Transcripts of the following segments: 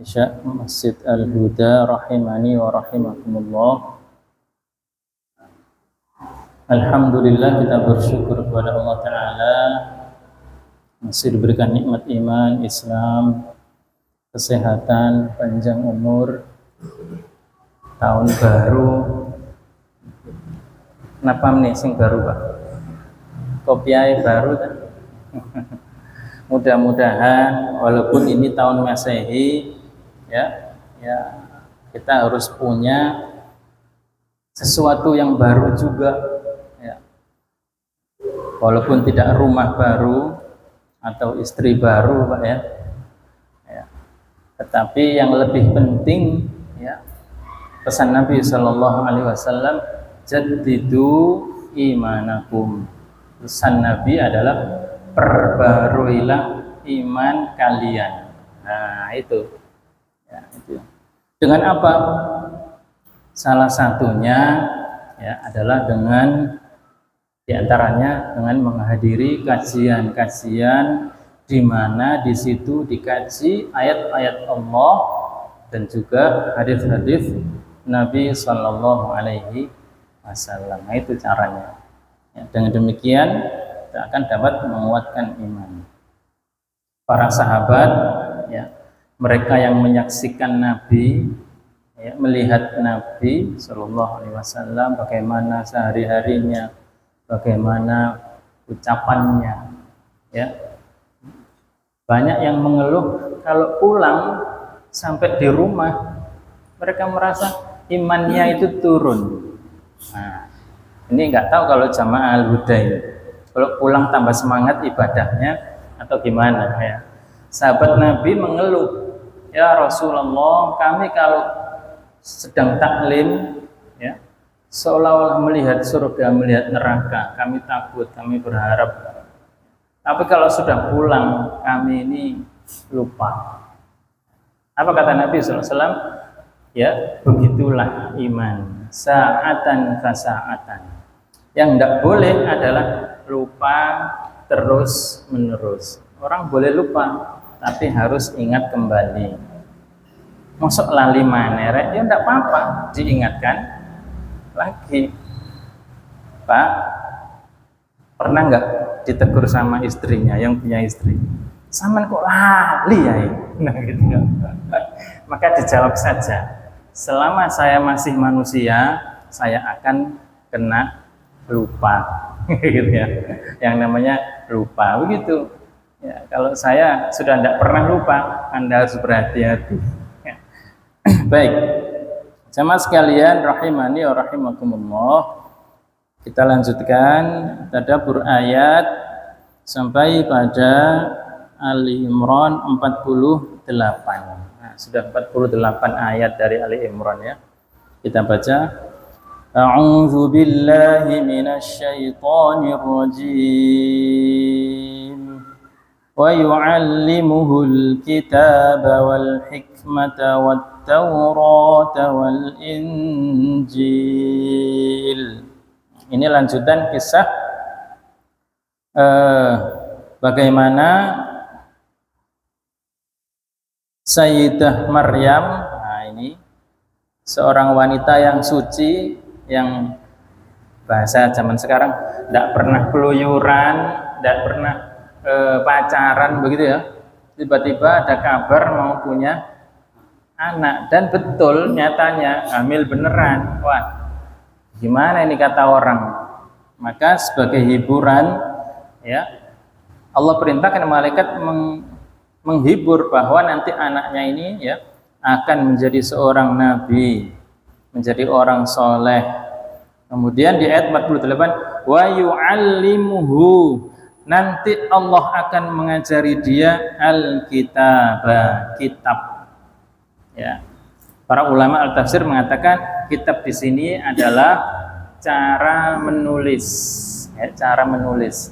Isya Masjid Al-Huda rahimani wa rahimakumullah. Alhamdulillah, kita bersyukur kepada Allah Ta'ala masih diberikan nikmat iman, Islam, kesehatan, panjang umur, tahun baru. Kenapa nih sing baru, Pak? Kopiai baru kan? Mudah-mudahan walaupun ini tahun Masehi ya kita harus punya sesuatu yang baru juga ya. Walaupun tidak rumah baru atau istri baru, Pak ya. Tetapi yang lebih penting ya, pesan Nabi Shallallahu Alaihi Wasallam, jaddidu imanakum. Pesan Nabi adalah perbaruilah iman kalian. Nah itu ya, itu. Dengan apa? Salah satunya ya adalah dengan diantaranya dengan menghadiri kajian-kajian di mana di situ dikaji ayat-ayat Allah dan juga hadis-hadis Nabi Shallallahu Alaihi Wasallam. Nah, itu caranya. Ya, dengan demikian kita akan dapat menguatkan iman. Para sahabat, ya, mereka yang menyaksikan Nabi, ya, melihat Nabi Shallallahu Alaihi Wasallam, bagaimana sehari-harinya, bagaimana ucapannya, ya. Banyak yang mengeluh kalau pulang sampai di rumah mereka merasa imannya itu turun. Nah, ini nggak tahu kalau jamaah Al-Huda ini, kalau pulang tambah semangat ibadahnya atau gimana ya. Sahabat Nabi mengeluh, ya Rasulullah, kami kalau sedang taklim ya seolah-olah melihat surga, melihat neraka, kami takut, kami berharap. Tapi kalau sudah pulang, kami ini lupa. Apa kata Nabi SAW? Ya, begitulah iman. Sa'atan fasa'atan. Yang tidak boleh adalah lupa terus menerus. Orang boleh lupa, tapi harus ingat kembali. Masuk lali manerek, ya tidak apa-apa, diingatkan lagi. Pak, pernah nggak ditegur sama istrinya yang punya istri? Saman kok lali ya? Nah gitu ya. Maka dijawab saja, selama saya masih manusia, saya akan kena lupa, gitu ya. Yang namanya lupa begitu. Ya, kalau saya sudah tidak pernah lupa, Anda harus berhati-hati. Ya. Baik, jamaah sekalian, rahimani wa rahimakumullah. Kita lanjutkan tadabbur ayat sampai pada Ali Imran 48. Nah, sudah 48 ayat dari Ali Imran ya. Kita baca. A'udzu billahi minasy syaithanir rajim. Wa yu'allimuhul kitaba wal hikmata wat taurata wal injil. Ini lanjutan kisah bagaimana Sayyidah Maryam, nah ini seorang wanita yang suci, yang bahasa zaman sekarang tidak pernah keluyuran, tidak pernah pacaran begitu ya. Tiba-tiba ada kabar mau punya anak dan betul nyatanya hamil beneran. Wah, gimana ini kata orang? Maka sebagai hiburan ya, Allah perintahkan malaikat menghibur bahwa nanti anaknya ini ya akan menjadi seorang nabi, menjadi orang soleh. Kemudian di ayat 48, wa yu'allimuhu, nanti Allah akan mengajari dia al-kitab, kitab. Ya. Para ulama al-tafsir mengatakan kitab di sini adalah cara menulis, ya, cara menulis.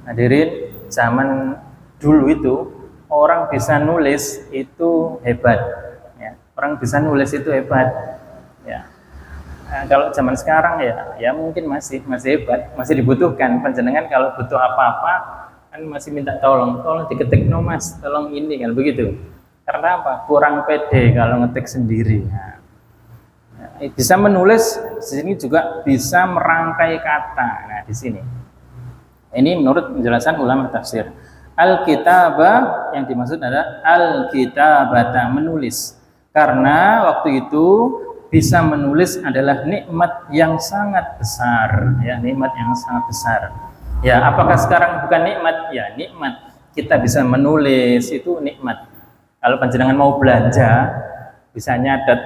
Hadirin, zaman dulu itu orang bisa nulis itu hebat, ya. Orang bisa nulis itu hebat, ya. Nah, kalau zaman sekarang ya mungkin masih hebat, masih dibutuhkan. Panjenengan kalau butuh apa-apa kan masih minta tolong diketik no mas, tolong ini kan begitu. Karena apa? Kurang pede kalau ngetik sendiri. Nah, bisa menulis di sini juga bisa merangkai kata. Nah, di sini. Ini menurut penjelasan ulama tafsir. Al-kitabah yang dimaksud adalah al-kitabata, menulis. Karena waktu itu bisa menulis adalah nikmat yang sangat besar, ya, nikmat yang sangat besar. Ya, apakah sekarang bukan nikmat? Ya, nikmat. Kita bisa menulis itu nikmat. Kalau panjenengan mau belanja, bisa nyatet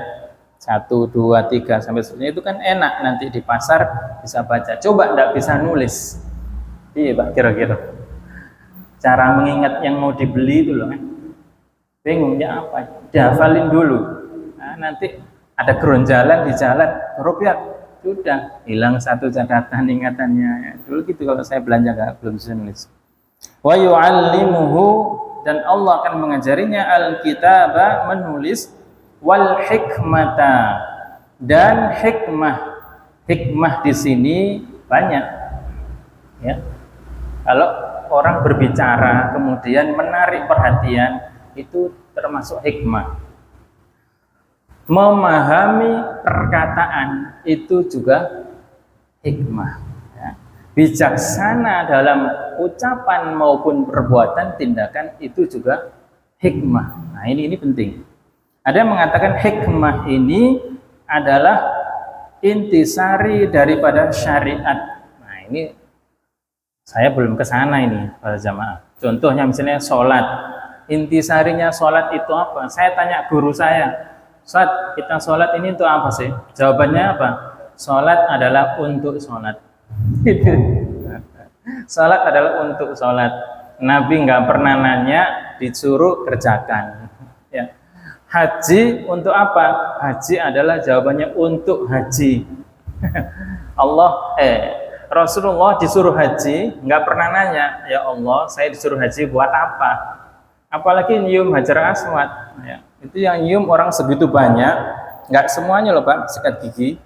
1, 2, 3 sampai seterusnya, itu kan enak, nanti di pasar bisa baca. Coba enggak bisa nulis. Iya, Pak, kira-kira. Cara mengingat yang mau dibeli itu loh, kan. Bingungnya apa? Dihafalin dulu. Nah, nanti ada geronjalan di jalan, rupiah, sudah hilang satu catatan ingatannya. Dulu gitu kalau saya belanja belum bisa nulis. Wa yu'allimuhu, dan Allah akan mengajarinya al-kitaba, menulis, wal hikmata, dan hikmah. Hikmah di sini banyak, ya. Kalau orang berbicara kemudian menarik perhatian, itu termasuk hikmah. Memahami perkataan itu juga hikmah, ya. Bijaksana dalam ucapan maupun perbuatan, tindakan, itu juga hikmah. Nah, ini penting. Ada yang mengatakan hikmah ini adalah intisari daripada syariat. Nah, ini saya belum ke sana ini para jamaah. Contohnya misalnya sholat. Intisarinya sholat itu apa? Saya tanya guru saya, Ustaz, kita sholat ini untuk apa sih? Jawabannya apa? Sholat adalah untuk sholat. Sholat adalah untuk sholat. Nabi nggak pernah nanya, disuruh kerjakan. Ya. Haji untuk apa? Haji adalah jawabannya untuk haji. Rasulullah disuruh haji, nggak pernah nanya, ya Allah, saya disuruh haji buat apa? Apalagi nyium Hajar Aswad, ya. Itu yang nyium orang segitu banyak, nggak semuanya loh Pak, sikat gigi,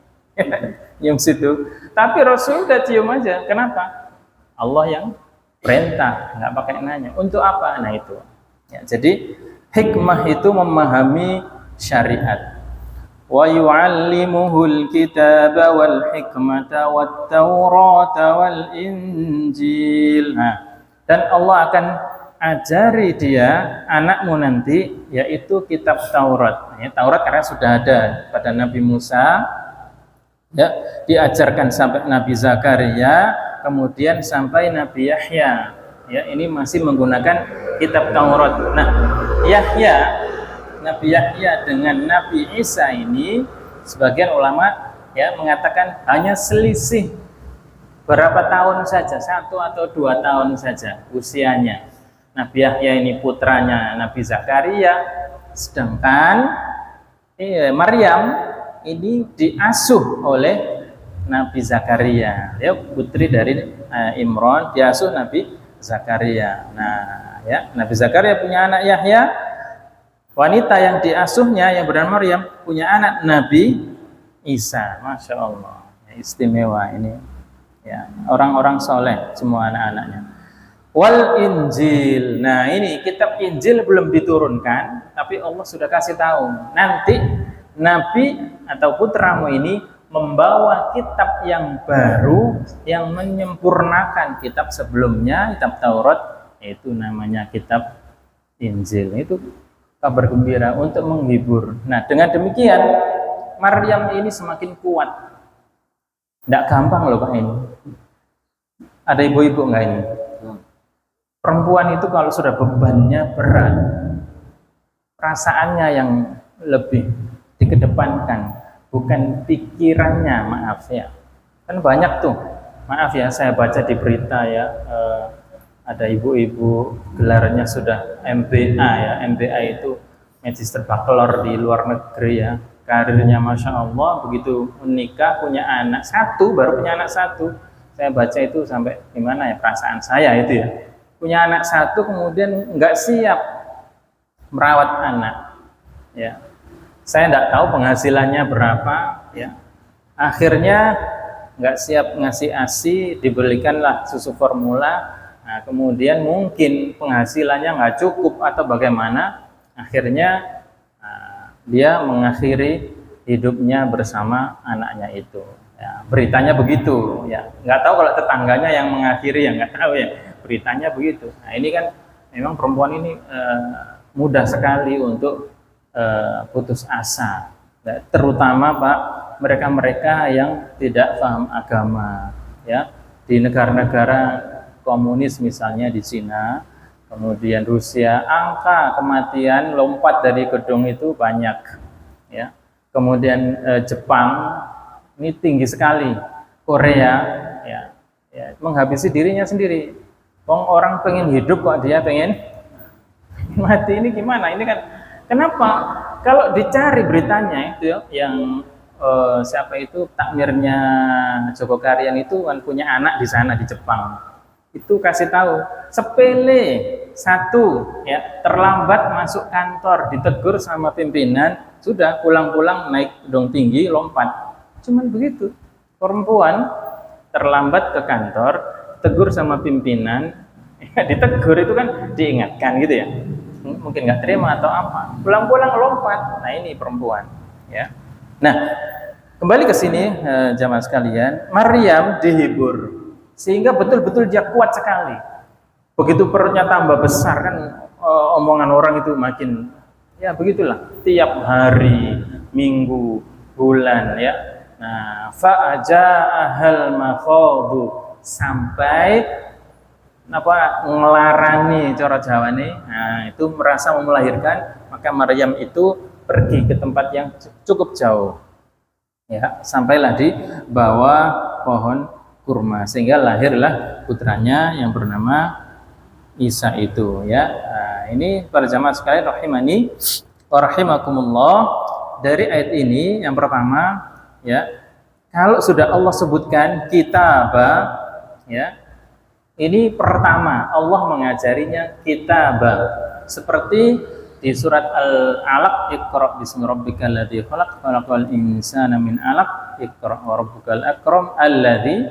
nyium situ. Tapi Rasul udah cium aja, kenapa? Allah yang perintah, nggak pakai nanya. Untuk apa? Nah itu. Ya, jadi hikmah itu memahami syariat. Wa yu'allimuhul kitaba wal hikmata wat taurata wal injil. Nah, dan Allah akan ajari dia, anakmu nanti, yaitu kitab Taurat. Ya, Taurat karena sudah ada pada Nabi Musa, ya, diajarkan sampai Nabi Zakaria, kemudian sampai Nabi Yahya. Ya, ini masih menggunakan kitab Taurat. Nah, Nabi Yahya dengan Nabi Isa ini, sebagian ulama ya mengatakan hanya selisih berapa tahun saja, 1 atau 2 tahun saja usianya. Nabi Yahya ini putranya Nabi Zakaria, sedangkan Maryam ini diasuh oleh Nabi Zakaria, ya, putri dari Imran, diasuh Nabi Zakaria. Nah, ya, Nabi Zakaria punya anak Yahya, wanita yang diasuhnya yang bernama Maryam punya anak Nabi Isa. Masya Allah, ya, istimewa ini, ya, orang-orang soleh semua anak-anaknya. Wal Injil. Nah, ini kitab Injil belum diturunkan, tapi Allah sudah kasih tahu nanti Nabi atau putramu ini membawa kitab yang baru yang menyempurnakan kitab sebelumnya, kitab Taurat, yaitu namanya kitab Injil. Itu kabar gembira untuk menghibur. Nah, dengan demikian Maryam ini semakin kuat. Tidak gampang loh Pak ini. Ada ibu-ibu enggak ini? Perempuan itu kalau sudah bebannya berat, perasaannya yang lebih dikedepankan, bukan pikirannya, maaf ya. Kan banyak tuh, maaf ya, saya baca di berita ya, ada ibu-ibu gelarnya sudah MBA ya, MBA itu Magister Bachelor di luar negeri ya, karirnya Masya Allah, begitu menikah punya anak satu, baru punya anak satu, saya baca itu sampai gimana ya perasaan saya itu ya, punya anak satu kemudian nggak siap merawat anak, ya. Saya tidak tahu penghasilannya berapa, ya. Akhirnya nggak siap ngasih ASI, dibelikanlah susu formula. Nah, kemudian mungkin penghasilannya nggak cukup atau bagaimana, Akhirnya dia mengakhiri hidupnya bersama anaknya itu. Ya, beritanya begitu. Ya, nggak tahu kalau tetangganya yang mengakhiri, ya nggak tahu ya. Beritanya begitu. Nah ini kan memang perempuan ini mudah sekali untuk putus asa. Ya, terutama Pak mereka-mereka yang tidak paham agama. Ya, di negara-negara komunis misalnya di Cina, kemudian Rusia, angka kematian lompat dari gedung itu banyak, ya. Kemudian Jepang ini tinggi sekali, Korea, ya, ya menghabisi dirinya sendiri. Orang pengen hidup kok dia pengen mati, ini gimana? Ini kan kenapa? Kalau dicari beritanya itu yang siapa itu takmirnya Joko Karyan itu kan punya anak di sana di Jepang. Itu kasih tahu sepele satu ya, terlambat masuk kantor ditegur sama pimpinan, sudah pulang-pulang naik gedung tinggi lompat. Cuman begitu. Perempuan terlambat ke kantor, tegur sama pimpinan, ya, ditegur itu kan diingatkan gitu ya. Mungkin nggak terima atau apa, pulang-pulang lompat. Nah ini perempuan ya. Nah kembali ke sini jamaah sekalian, Maryam dihibur sehingga betul-betul dia kuat sekali. Begitu perutnya tambah besar kan omongan orang itu makin ya begitulah, tiap hari, minggu, bulan ya. Nah fa'aja'ahal makhadu, sampai apa ngelarani cara Jawa nih. Nah itu merasa mau melahirkan, maka Maryam itu pergi ke tempat yang cukup jauh ya, sampailah di bawah pohon kurma sehingga lahirlah putranya yang bernama Isa itu ya. Nah, ini para jamaah sekalian rahimani wa rahimakumullah, dari ayat ini yang pertama ya, kalau sudah Allah sebutkan kitab ya, ini pertama Allah mengajarinya kitab, seperti di surat Al-Alaq, Iqra bismi rabbikal ladzi khalaq, khalaqal insana min 'alaq, Iqra wa rabbukal akram alladzi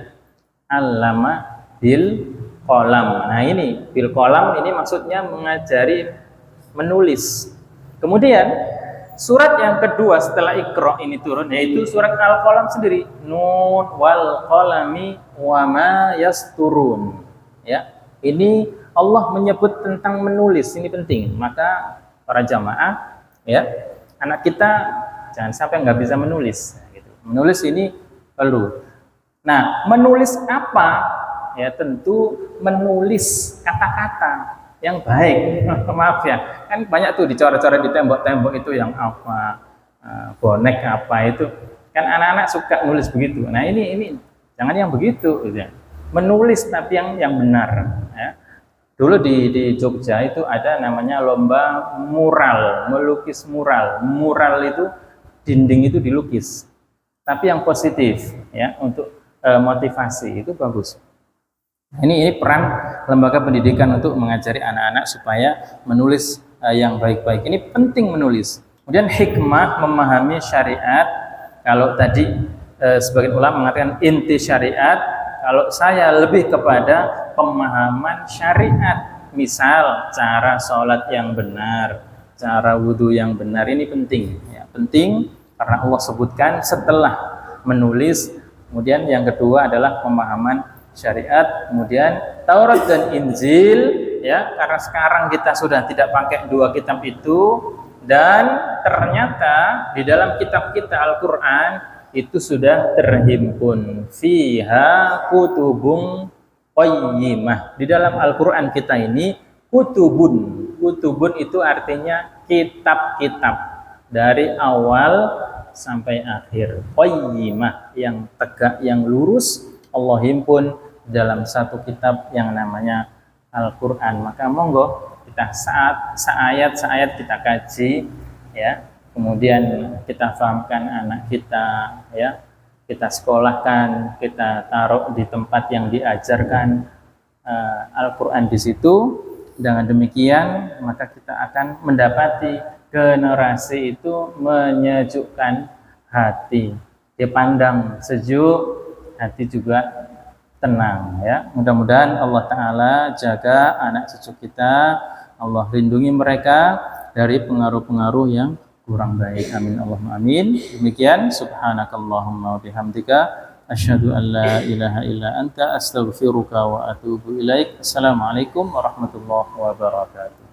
'allama bil qalam. Nah ini bil qalam ini maksudnya mengajari menulis. Kemudian surat yang kedua setelah Iqra ini turun yaitu surat Al-Qalam sendiri, Nun wal qalami wa ma yasturun. Ya, ini Allah menyebut tentang menulis, ini penting. Maka para jamaah ya, anak kita jangan sampai nggak bisa menulis gitu. Menulis ini perlu. Nah menulis apa ya, tentu menulis kata-kata yang baik. Maaf ya, kan banyak tuh dicoret-coret di tembok-tembok itu yang apa, bonek apa itu kan anak-anak suka nulis begitu. Nah ini jangan yang begitu gitu ya. Menulis tapi yang benar ya. Dulu di Jogja itu ada namanya lomba mural, melukis mural. Mural itu dinding itu dilukis, tapi yang positif ya, untuk motivasi itu bagus. Ini peran lembaga pendidikan untuk mengajari anak-anak supaya menulis yang baik-baik. Ini penting menulis. Kemudian hikmah memahami syariat. Kalau tadi sebagian ulama mengatakan inti syariat, kalau saya lebih kepada pemahaman syariat, misal cara sholat yang benar, cara wudhu yang benar, ini penting ya, penting karena Allah sebutkan setelah menulis. Kemudian yang kedua adalah pemahaman syariat, kemudian Taurat dan Injil ya, karena sekarang kita sudah tidak pakai dua kitab itu, dan ternyata di dalam kitab kita Al-Quran itu sudah terhimpun fiha kutubun qayyimah. Di dalam Al-Quran kita ini kutubun itu artinya kitab-kitab dari awal sampai akhir, qayyimah yang tegak, yang lurus, Allah himpun dalam satu kitab yang namanya Al-Quran. Maka monggo kita seayat kita kaji ya, kemudian kita fahamkan anak kita ya, kita sekolahkan, kita taruh di tempat yang diajarkan Al-Quran di situ. Dengan demikian maka kita akan mendapati generasi itu menyejukkan hati, dipandang sejuk, hati juga tenang ya. Mudah-mudahan Allah Ta'ala jaga anak cucu kita, Allah lindungi mereka dari pengaruh-pengaruh yang kurang baik. Amin Allahumma amin. Demikian, subhanakallahumma wa bihamdika asyhadu an la ilaha illa anta astaghfiruka wa atubu ilaik. Assalamualaikum warahmatullahi wabarakatuh.